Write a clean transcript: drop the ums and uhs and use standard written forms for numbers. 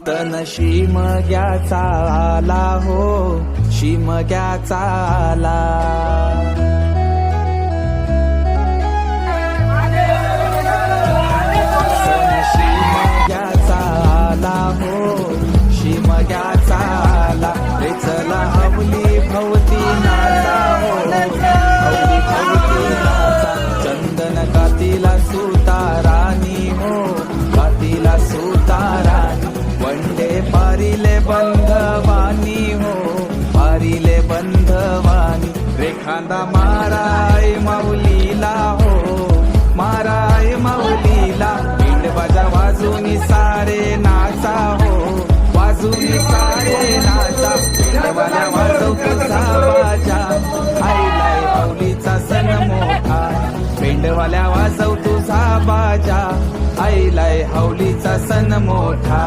तन शिमग्याचा आला हो, शिमग्याचा आला. तन शिमग्याचा आला हो, शिमग्याचा आला. रे चला हवली भवती नाचा हो, हवली भवती नाचा. चंदन कातीला सुतारानी हो, कातीला सुतारानी. वंडे पारिले बंधवानी हो, पारिले बंधवानी. रेखांदा माराय माऊलीला हो, माराय माऊलीला. पिंड बाजा वाजूनी सारे नाचा हो, वाजूनी सारे नाचा. पिंडवाल्या वाजव तुझा बाजा, आईलाय माऊलीचा सण मोठा. पिंडवाल्या वाजव तुझा बाजा, आईलाय हवलीचा सण मोठा.